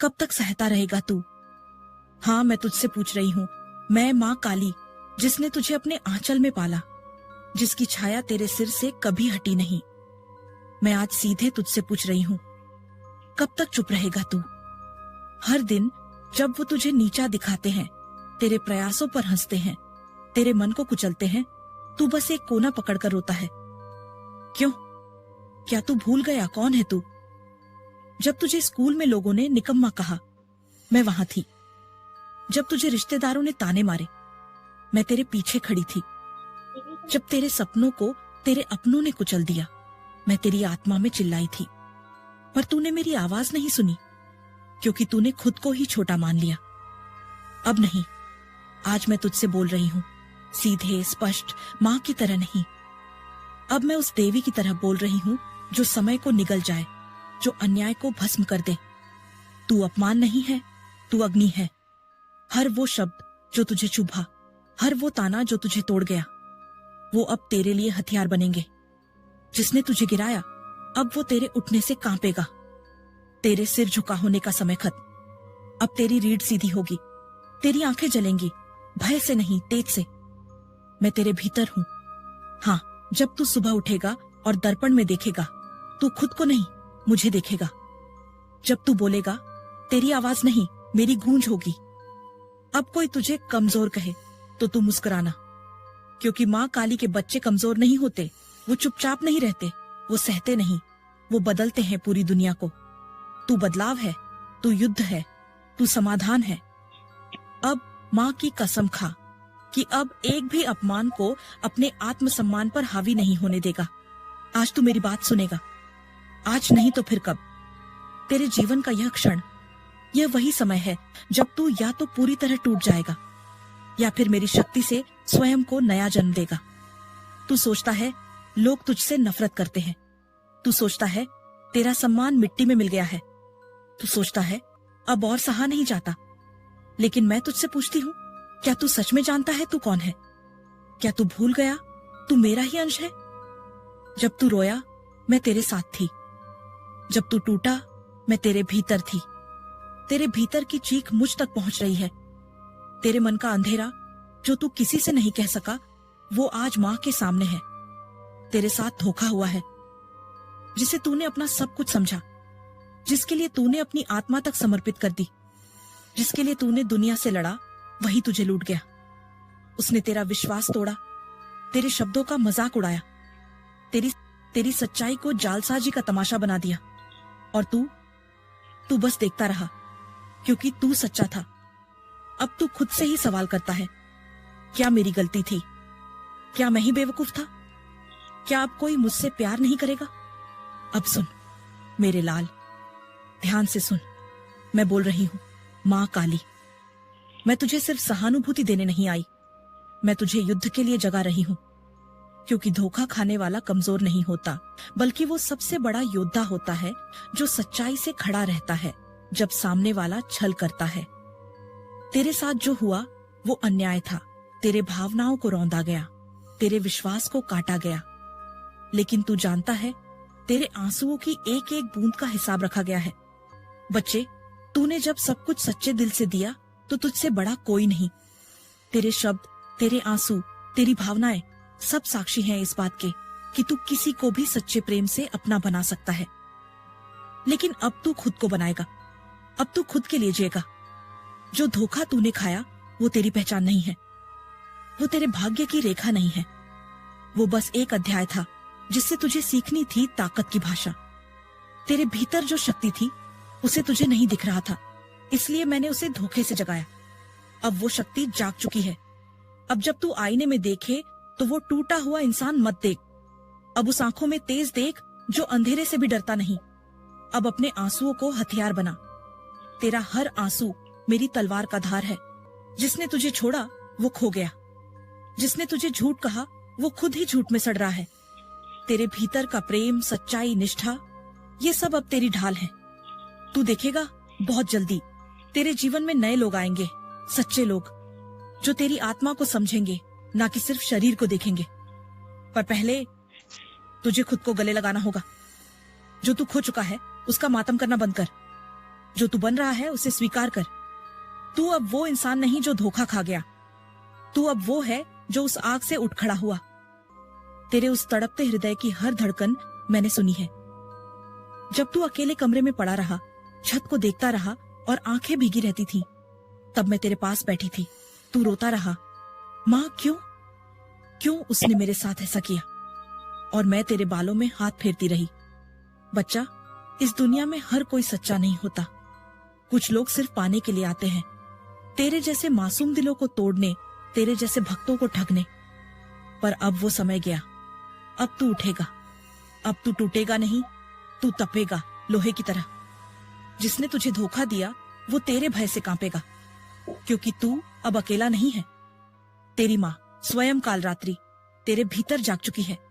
कब तक सहता रहेगा तू? हाँ, मैं तुझसे पूछ रही हूँ। मैं माँ काली, जिसने तुझे अपने आंचल में पाला, जिसकी छाया तेरे सिर से कभी हटी नहीं। मैं आज सीधे तुझसे पूछ रही हूँ, कब तक चुप रहेगा तू? हर दिन जब वो तुझे नीचा दिखाते हैं, तेरे प्रयासों पर हंसते हैं, तेरे मन को कुचलते हैं, तू बस एक कोना पकड़कर रोता है। क्यों? क्या तू भूल गया कौन है तू? जब तुझे स्कूल में लोगों ने निकम्मा कहा, मैं वहां थी। जब तुझे रिश्तेदारों ने ताने मारे, मैं तेरे पीछे खड़ी थी। जब तेरे सपनों को तेरे अपनों ने कुचल दिया, मैं तेरी आत्मा में चिल्लाई थी। पर तूने मेरी आवाज नहीं सुनी, क्योंकि तूने खुद को ही छोटा मान लिया। अब नहीं, आज मैं तुझसे बोल रही हूँ, सीधे स्पष्ट, माँ की तरह नहीं। अब मैं उस देवी की तरह बोल रही हूँ जो समय को निगल जाए, जो अन्याय को भस्म कर दे। तू अपमान नहीं है, तू अग्नि है। हर वो शब्द जो तुझे चुभा, हर वो ताना जो तुझे तोड़ गया, वो अब तेरे लिए हथियार बनेंगे। जिसने तुझे गिराया, अब वो तेरे उठने से कांपेगा। तेरे सिर झुका होने का समय खत्म। अब तेरी रीढ़ सीधी होगी, तेरी आंखें जलेंगी, भय से नहीं, तेज से। मैं तेरे भीतर हूं। हाँ, जब तू सुबह उठेगा और दर्पण में देखेगा, तू खुद को नहीं, मुझे देखेगा। जब तू बोलेगा, तेरी आवाज नहीं, मेरी गूंज होगी। अब कोई तुझे कमजोर कहे तो तू मुस्कुराना, क्योंकि माँ काली के बच्चे कमजोर नहीं होते। वो चुपचाप नहीं रहते, वो सहते नहीं, वो बदलते हैं पूरी दुनिया को। तू बदलाव है, तू युद्ध है, तू समाधान है। अब माँ की कसम खा कि अब एक भी अपमान को अपने आत्मसम्मान पर हावी नहीं होने देगा। आज तू मेरी बात सुनेगा, आज नहीं तो फिर कब? तेरे जीवन का यह क्षण, यह वही समय है जब तू या तो पूरी तरह टूट जाएगा, या फिर मेरी शक्ति से स्वयं को नया जन्म देगा। तू सोचता है लोग तुझसे नफरत करते हैं, तू सोचता है तेरा सम्मान मिट्टी में मिल गया है, तू सोचता है अब और सहा नहीं जाता। लेकिन मैं तुझसे पूछती हूँ, क्या तू सच में जानता है तू कौन है? क्या तू भूल गया तू मेरा ही अंश है? जब तू रोया, मैं तेरे साथ थी। जब तू टूटा, मैं तेरे भीतर थी। तेरे भीतर की चीख मुझ तक पहुंच रही है। तेरे मन का अंधेरा जो तू किसी से नहीं कह सका, वो आज माँ के सामने है। तेरे साथ धोखा हुआ है। जिसे तूने अपना सब कुछ समझा, जिसके लिए तूने अपनी आत्मा तक समर्पित कर दी, जिसके लिए तूने दुनिया से लड़ा, वही तुझे लूट गया। उसने तेरा विश्वास तोड़ा, तेरे शब्दों का मजाक उड़ाया, तेरी सच्चाई को जालसाजी का तमाशा बना दिया। और तू बस देखता रहा, क्योंकि तू सच्चा था। अब तू खुद से ही सवाल करता है, क्या मेरी गलती थी? क्या मैं ही बेवकूफ था? क्या अब कोई मुझसे प्यार नहीं करेगा? अब सुन मेरे लाल, ध्यान से सुन। मैं बोल रही हूं, माँ काली। मैं तुझे सिर्फ सहानुभूति देने नहीं आई, मैं तुझे युद्ध के लिए जगा रही हूं। क्योंकि धोखा खाने वाला कमजोर नहीं होता, बल्कि वो सबसे बड़ा योद्धा होता है जो सच्चाई से खड़ा रहता है जब सामने वाला छल करता है। तेरे साथ जो हुआ वो अन्याय था। तेरे भावनाओं को रौंदा गया, तेरे विश्वास को काटा गया। लेकिन तू जानता है, तेरे आंसुओं की एक एक बूंद का हिसाब रखा गया है। बच्चे, तूने जब सब कुछ सच्चे दिल से दिया तो तुझसे बड़ा कोई नहीं। तेरे शब्द, तेरे आंसू, तेरी भावनाएं सब साक्षी हैं इस बात के कि तू किसी को भी सच्चे प्रेम से अपना बना सकता है। लेकिन अब तू खुद को बनाएगा, अब तू खुद के लिए जिएगा। जो धोखा तूने खाया वो तेरी पहचान नहीं है, वो तेरे भाग्य की रेखा नहीं है। वो बस एक अध्याय था जिससे तुझे सीखनी थी ताकत की भाषा। तेरे भीतर जो शक्ति थी उसे तुझे नहीं दिख रहा था, इसलिए मैंने उसे धोखे से जगाया। अब वो शक्ति जाग चुकी है। अब जब तू आईने में देखे तो वो टूटा हुआ इंसान मत देख, अब उस आंखों में तेज देख जो अंधेरे से भी डरता नहीं। अब अपने आंसुओं को हथियार बना। तेरा हर आंसू मेरी तलवार का धार है। जिसने तुझे छोड़ा वो खो गया, जिसने तुझे झूठ कहा वो खुद ही झूठ में सड़ रहा है। तेरे भीतर का प्रेम, सच्चाई, निष्ठा, ये सब अब तेरी ढाल है। तू देखेगा बहुत जल्दी तेरे जीवन में नए लोग आएंगे, सच्चे लोग जो तेरी आत्मा को समझेंगे, ना कि सिर्फ शरीर को देखेंगे। पर पहले तुझे खुद को गले लगाना होगा। जो तू खो चुका है उसका मातम करना बंद कर। जो तू बन रहा है उसे स्वीकार कर। तू अब वो इंसान नहीं जो धोखा खा गया। तू अब वो है जो उस आग से उठ खड़ा हुआ। तेरे उस तड़पते हृदय की हर धड़कन मैंने सुनी है। जब तू अकेले कमरे में पड़ा रहा, छत को देखता रहा और आंखें भीगी रहती थीं, तब मैं तेरे पास बैठी थी। तू रोता रहा, माँ क्यों उसने मेरे साथ ऐसा किया? और मैं तेरे बालों में हाथ फेरती रही। बच्चा, इस दुनिया में हर कोई सच्चा नहीं होता। कुछ लोग सिर्फ पाने के लिए आते हैं, तेरे जैसे मासूम दिलों को तोड़ने, तेरे जैसे भक्तों को ठगने। पर अब वो समय गया। अब तू उठेगा। अब तू टूटेगा नहीं, तू तपेगा लोहे की तरह। जिसने तुझे धोखा दिया वो तेरे भय से कांपेगा, क्योंकि तू अब अकेला नहीं है। तेरी माँ स्वयं काल रात्रि तेरे भीतर जाग चुकी है।